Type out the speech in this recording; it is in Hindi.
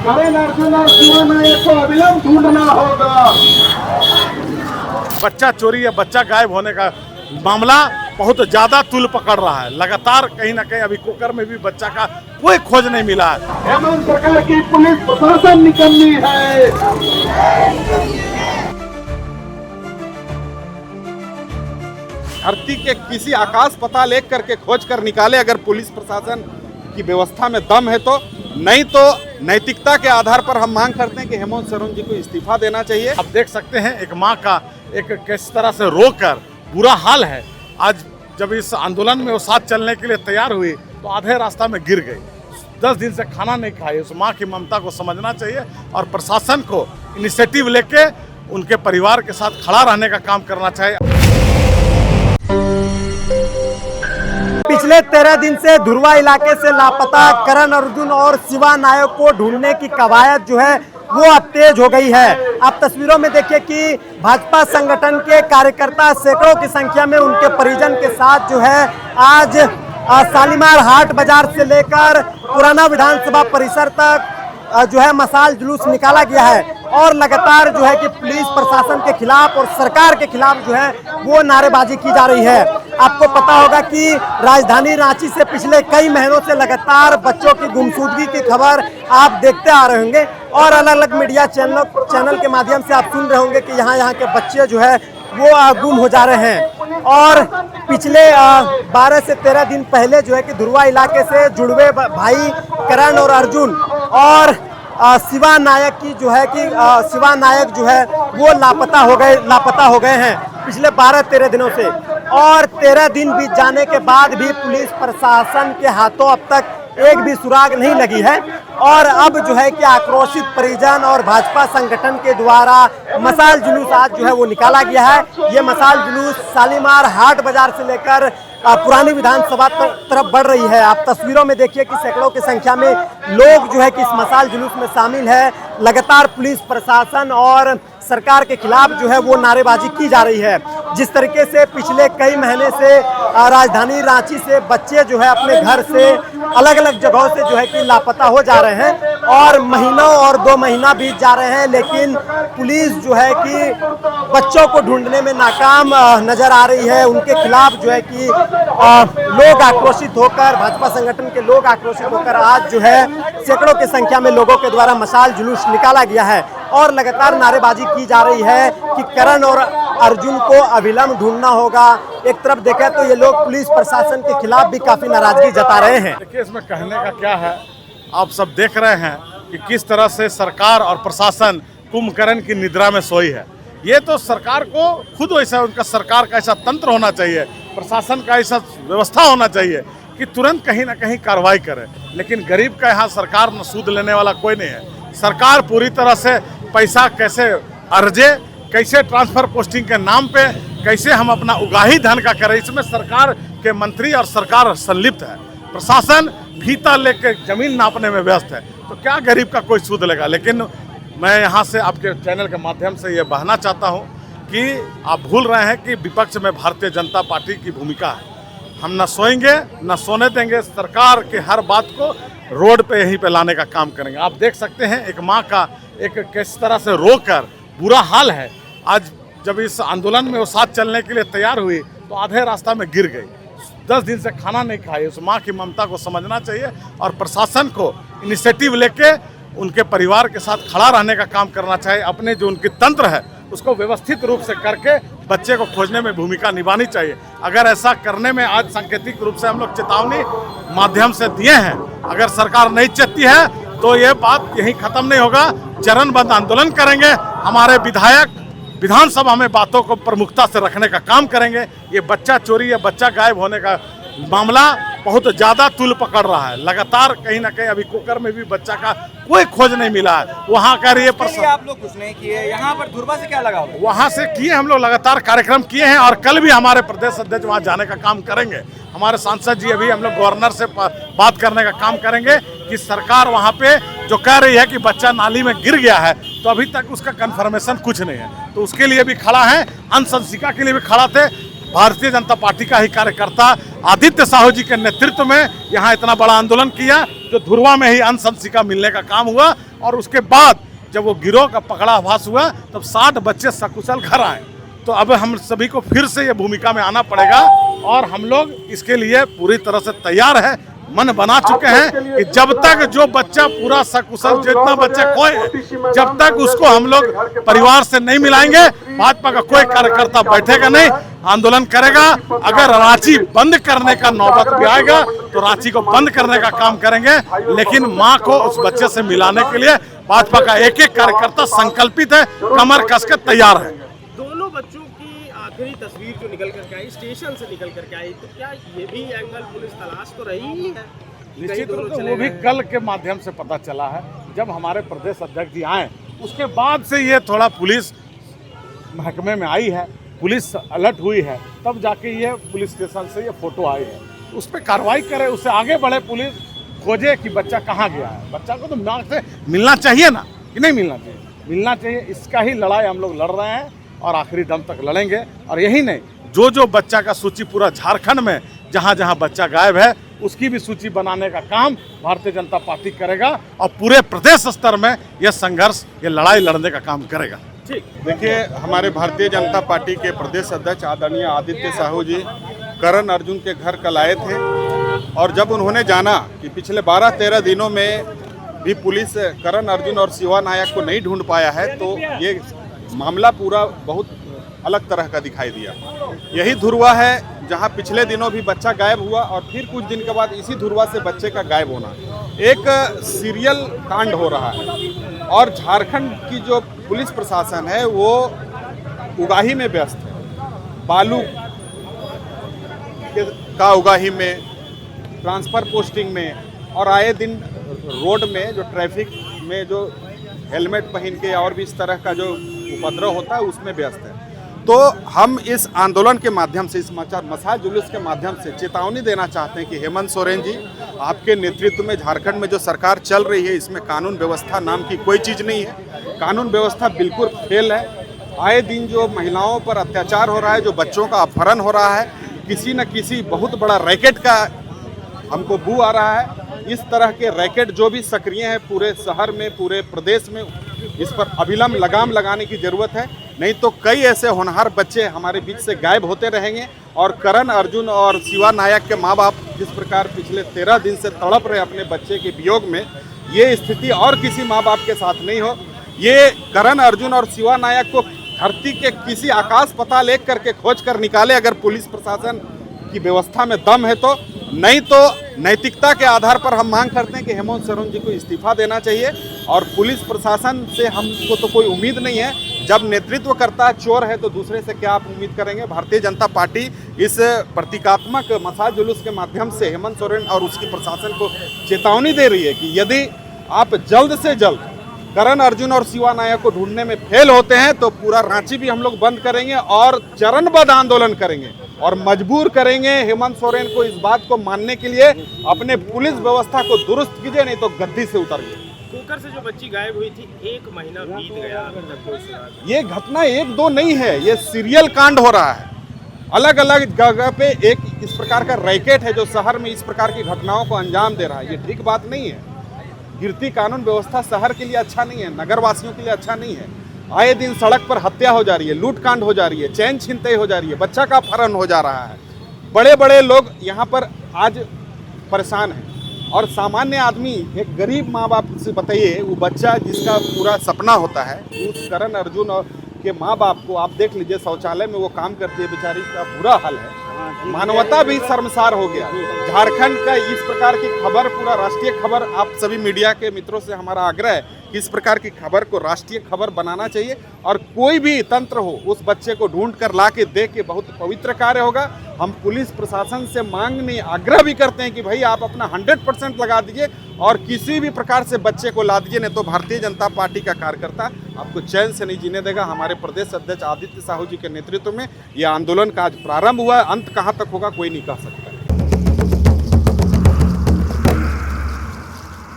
करण अर्जुन और शिवा नायक को अविलंब ढूंढना होगा। बच्चा चोरी या बच्चा गायब होने का मामला बहुत ज्यादा तूल पकड़ रहा है। लगातार कहीं ना कहीं अभी कोकर में भी बच्चा का कोई खोज नहीं मिला है। हेमंत सरकार की पुलिस प्रशासन निकलनी है। धरती के किसी आकाश पता लेख करके खोज कर निकाले अगर पुलिस प्रशासन की व्यवस्था में दम है तो, नहीं तो नैतिकता के आधार पर हम मांग करते हैं कि हेमंत सोरेन जी को इस्तीफा देना चाहिए। आप देख सकते हैं एक माँ का एक किस तरह से रोकर बुरा हाल है। आज जब इस आंदोलन में वो साथ चलने के लिए तैयार हुई तो आधे रास्ता में गिर गई। 10 दिन से खाना नहीं खाई। उस माँ की ममता को समझना चाहिए और प्रशासन को इनिशिएटिव लेके उनके परिवार के साथ खड़ा रहने का काम करना चाहिए। पिछले 13 दिन से धुरवा इलाके से लापता करण अर्जुन और शिवा नायक को ढूंढने की कवायद जो है वो अब तेज हो गई है। आप तस्वीरों में देखिए कि भाजपा संगठन के कार्यकर्ता सैकड़ों की संख्या में उनके परिजन के साथ जो है आज शालीमार हाट बाजार से लेकर पुराना विधानसभा परिसर तक जो है मशाल जुलूस निकाला गया है और लगातार जो है कि पुलिस प्रशासन के खिलाफ और सरकार के खिलाफ जो है वो नारेबाजी की जा रही है। आपको पता होगा कि राजधानी रांची से पिछले कई महीनों से लगातार बच्चों की गुमशुदगी की खबर आप देखते आ रहे होंगे और अलग अलग मीडिया चैनल के माध्यम से आप सुन रहे होंगे कि यहाँ के बच्चे जो है वो गुम हो जा रहे हैं। और पिछले 12 से 13 दिन पहले जो है कि धुरवा इलाके से जुड़वे भाई करण और अर्जुन और शिवा नायक की जो है कि शिवा नायक जो है वो लापता हो गए हैं पिछले 12-13 दिनों से। और 13 दिन बीत जाने के बाद भी पुलिस प्रशासन के हाथों अब तक एक भी सुराग नहीं लगी है और अब जो है कि आक्रोशित परिजन और भाजपा संगठन के द्वारा मशाल जुलूस आज जो है वो निकाला गया है। ये मशाल जुलूस शालीमार हाट बाजार से लेकर पुरानी विधानसभा तरफ बढ़ रही है। आप तस्वीरों में देखिए कि सैकड़ों की संख्या में लोग जो है कि इस मशाल जुलूस में शामिल है। लगातार पुलिस प्रशासन और सरकार के खिलाफ जो है वो नारेबाजी की जा रही है। जिस तरीके से पिछले कई महीने से राजधानी रांची से बच्चे जो है अपने घर से अलग अलग जगहों से जो है कि लापता हो जा रहे हैं और महीनों और 2 महीना बीत जा रहे हैं, लेकिन पुलिस जो है कि बच्चों को ढूंढने में नाकाम नजर आ रही है। उनके खिलाफ जो है कि लोग आक्रोशित होकर, भाजपा संगठन के लोग आक्रोशित होकर आज जो है सैकड़ों की संख्या में लोगों के द्वारा मशाल जुलूस निकाला गया है और लगातार नारेबाजी की जा रही है कि करण और अर्जुन को अविलंब ढूंढना होगा। एक तरफ देखें तो ये लोग पुलिस प्रशासन के खिलाफ भी काफी नाराजगी जता रहे हैं। देखिए इसमें कहने का क्या है, आप सब देख रहे हैं कि किस तरह से सरकार और प्रशासन कुंभकर्ण की निद्रा में सोई है। ये तो सरकार को खुद वैसा, उनका सरकार का ऐसा तंत्र होना चाहिए, प्रशासन का ऐसा व्यवस्था होना चाहिए कि तुरंत कहीं ना कहीं कार्रवाई करे। लेकिन गरीब का यहाँ सरकार न सूद लेने वाला कोई नहीं है। सरकार पूरी तरह से पैसा कैसे अर्जे, कैसे ट्रांसफर पोस्टिंग के नाम पे कैसे हम अपना उगाही धन का करें, इसमें सरकार के मंत्री और सरकार संलिप्त है। प्रशासन फीता लेके जमीन नापने में व्यस्त है, तो क्या गरीब का कोई सूद लेगा। लेकिन मैं यहाँ से आपके चैनल के माध्यम से ये बहना चाहता हूँ कि आप भूल रहे हैं कि विपक्ष में भारतीय जनता पार्टी की भूमिका है। हम न सोएंगे न सोने देंगे, सरकार के हर बात को रोड पे यहीं पे लाने का काम करेंगे। आप देख सकते हैं एक माँ का एक किस तरह से रोकर बुरा हाल है। आज जब इस आंदोलन में वो साथ चलने के लिए तैयार हुई तो आधे रास्ता में गिर गई। 10 दिन से खाना नहीं खाई। उस माँ की ममता को समझना चाहिए और प्रशासन को इनिशिएटिव लेके उनके परिवार के साथ खड़ा रहने का काम करना चाहिए। अपने जो उनकी तंत्र है उसको व्यवस्थित रूप से करके बच्चे को खोजने में भूमिका निभानी चाहिए। अगर ऐसा करने में आज सांकेतिक रूप से हम लोग चेतावनी माध्यम से दिए हैं, अगर सरकार नहीं चेतती है तो ये बात यहीं खत्म नहीं होगा। चरणबद्ध आंदोलन करेंगे। हमारे विधायक विधानसभा में बातों को प्रमुखता से रखने का काम करेंगे। ये बच्चा चोरी या बच्चा गायब होने का मामला बहुत ज़्यादा तूल पकड़ रहा है। लगातार कहीं ना कहीं अभी कोकर में भी बच्चा का कोई खोज नहीं मिला है। वहाँ का ये आप लोग कुछ नहीं किए, यहाँ पर धुरवा से क्या लगा हुआ? वहाँ से किए, हम लोग लगातार कार्यक्रम किए हैं और कल भी हमारे प्रदेश अध्यक्ष वहाँ जाने का काम करेंगे। हमारे सांसद जी अभी हम लोग गवर्नर से बात करने का काम करेंगे कि सरकार वहाँ पे जो कह रही है कि बच्चा नाली में गिर गया है, तो अभी तक उसका कंफर्मेशन कुछ नहीं है, तो उसके लिए भी खड़ा है। अनुशंसिका के लिए भी खड़ा थे। भारतीय जनता पार्टी का ही कार्यकर्ता आदित्य साहू जी के नेतृत्व में यहाँ इतना बड़ा आंदोलन किया, जो धुरवा में ही अनुशंसिका मिलने का काम हुआ। और उसके बाद जब वो गिरोह का पकड़ाभास हुआ तब 60 बच्चे सकुशल घर आए। तो अब हम सभी को फिर से ये भूमिका में आना पड़ेगा और हम लोग इसके लिए पूरी तरह से तैयार है, मन बना चुके हैं कि जब तक जो बच्चा पूरा सकुशल, जितना बच्चे खोए, जब तक उसको हम लोग परिवार से नहीं मिलाएंगे, भाजपा का कोई कार्यकर्ता बैठेगा नहीं, आंदोलन करेगा। अगर रांची बंद करने का नौबत भी आएगा तो रांची को बंद करने का काम करेंगे, लेकिन मां को उस बच्चे से मिलाने के लिए भाजपा का एक एक कार्यकर्ता संकल्पित है, कमर कस के तैयार है। दोनों बच्चों की आखिरी तस्वीर जो निकल करके आई, स्टेशन से निकल करके आई, तो क्या ये भी एंगल पुलिस तलाश तो रही ही है? निश्चित रूप से वो भी कल के माध्यम से पता चला है। जब हमारे प्रदेश अध्यक्ष जी आए उसके बाद से ये थोड़ा पुलिस महकमे में आई है, पुलिस अलर्ट हुई है, तब जाके ये पुलिस स्टेशन से ये फोटो आई है। उस पर कार्रवाई करे, उससे आगे बढ़े, पुलिस खोजे कि बच्चा कहाँ गया है। बच्चा को तो माँ से मिलना चाहिए ना, कि नहीं मिलना चाहिए? मिलना चाहिए। इसका ही लड़ाई हम लोग लड़ रहे हैं और आखिरी दम तक लड़ेंगे। और यही नहीं, जो बच्चा का सूची पूरा झारखंड में जहाँ जहाँ बच्चा गायब है उसकी भी सूची बनाने का काम भारतीय जनता पार्टी करेगा और पूरे प्रदेश स्तर में यह संघर्ष, ये लड़ाई लड़ने का काम करेगा। ठीक, देखिए, हमारे भारतीय जनता पार्टी के प्रदेश अध्यक्ष आदरणीय आदित्य साहू जी करण अर्जुन के घर कल आए थे और जब उन्होंने जाना कि पिछले 12-13 दिनों में भी पुलिस करण अर्जुन और शिवा नायक को नहीं ढूंढ पाया है, तो ये मामला पूरा बहुत अलग तरह का दिखाई दिया। यही धुरवा है जहां पिछले दिनों भी बच्चा गायब हुआ और फिर कुछ दिन के बाद इसी धुरवा से बच्चे का गायब होना एक सीरियल कांड हो रहा है। और झारखंड की जो पुलिस प्रशासन है वो उगाही में व्यस्त है, बालू का उगाही में, ट्रांसफर पोस्टिंग में, और आए दिन रोड में जो ट्रैफिक में जो हेलमेट पहन के और भी इस तरह का जो उपद्रव होता है उसमें व्यस्त है। तो हम इस आंदोलन के माध्यम से, इस मशाल जुलूस के माध्यम से चेतावनी देना चाहते हैं कि हेमंत सोरेन जी, आपके नेतृत्व में झारखंड में जो सरकार चल रही है इसमें कानून व्यवस्था नाम की कोई चीज़ नहीं है। कानून व्यवस्था बिल्कुल फेल है। आए दिन जो महिलाओं पर अत्याचार हो रहा है, जो बच्चों का अपहरण हो रहा है, किसी न किसी बहुत बड़ा रैकेट का हमको बू आ रहा है। इस तरह के रैकेट जो भी सक्रिय हैं पूरे शहर में, पूरे प्रदेश में, इस पर अविलंब लगाम लगाने की ज़रूरत है, नहीं तो कई ऐसे होनहार बच्चे हमारे बीच से गायब होते रहेंगे। और करण अर्जुन और शिवा नायक के माँ बाप जिस प्रकार पिछले 13 दिन से तड़प रहे अपने बच्चे के वियोग में, ये स्थिति और किसी माँ बाप के साथ नहीं हो। ये करण अर्जुन और शिवा नायक को धरती के किसी आकाश पताल एक करके खोज कर निकाले अगर पुलिस प्रशासन की व्यवस्था में दम है तो, नहीं तो नैतिकता के आधार पर हम मांग करते हैं कि हेमंत सोरेन जी को इस्तीफा देना चाहिए। और पुलिस प्रशासन से हमको तो कोई उम्मीद नहीं है, जब नेतृत्व करता है चोर है तो दूसरे से क्या आप उम्मीद करेंगे। भारतीय जनता पार्टी इस प्रतीकात्मक मशाल जुलूस के माध्यम से हेमंत सोरेन और उसकी प्रशासन को चेतावनी दे रही है कि यदि आप जल्द से जल्द करण अर्जुन और शिवा नायक को ढूंढने में फेल होते हैं तो पूरा रांची भी हम लोग बंद करेंगे और चरणबद्ध आंदोलन करेंगे और मजबूर करेंगे हेमंत सोरेन को इस बात को मानने के लिए अपने पुलिस व्यवस्था को दुरुस्त कीजिए, नहीं तो गद्दी से उतरिए। कुकर से जो बच्ची गायब हुई थी 1 महीना बीत गया, अभी तक कोई सुराग नहीं। ये घटना 1-2 नहीं है, ये सीरियल कांड हो रहा है। अलग अलग जगह पे एक इस प्रकार का रैकेट है जो शहर में इस प्रकार की घटनाओं को अंजाम दे रहा है। ये ठीक बात नहीं है। गिरती कानून व्यवस्था शहर के लिए अच्छा नहीं है, नगर वासियों के लिए अच्छा नहीं है। आए दिन सड़क पर हत्या हो जा रही है, लूटकांड हो जा रही है, चैन छिनतई हो जा रही है, बच्चा का अपहरण हो जा रहा है। बड़े बड़े लोग यहाँ पर आज परेशान हैं और सामान्य आदमी, एक गरीब माँ बाप से बताइए, वो बच्चा जिसका पूरा सपना होता है, उस करण अर्जुन और के माँ बाप को आप देख लीजिए, शौचालय में वो काम करती है, बेचारी का बुरा हाल है। मानवता भी शर्मसार हो गया। झारखंड का इस प्रकार की खबर, पूरा राष्ट्रीय खबर, आप सभी मीडिया के मित्रों से हमारा आग्रह है कि इस प्रकार की खबर को राष्ट्रीय खबर बनाना चाहिए और कोई भी तंत्र हो उस बच्चे को ढूंढ कर ला के दे के बहुत पवित्र कार्य होगा। हम पुलिस प्रशासन से मांगने आग्रह भी करते हैं कि भाई आप अपना 100% लगा दीजिए और किसी भी प्रकार से बच्चे को ला दीजिए, नहीं तो भारतीय जनता पार्टी का कार्यकर्ता आपको चैन से नहीं जीने देगा। हमारे प्रदेश अध्यक्ष आदित्य साहू जी के नेतृत्व में यह आंदोलन का आज प्रारंभ हुआ है, अंत कहाँ तक होगा कोई नहीं कह सकता।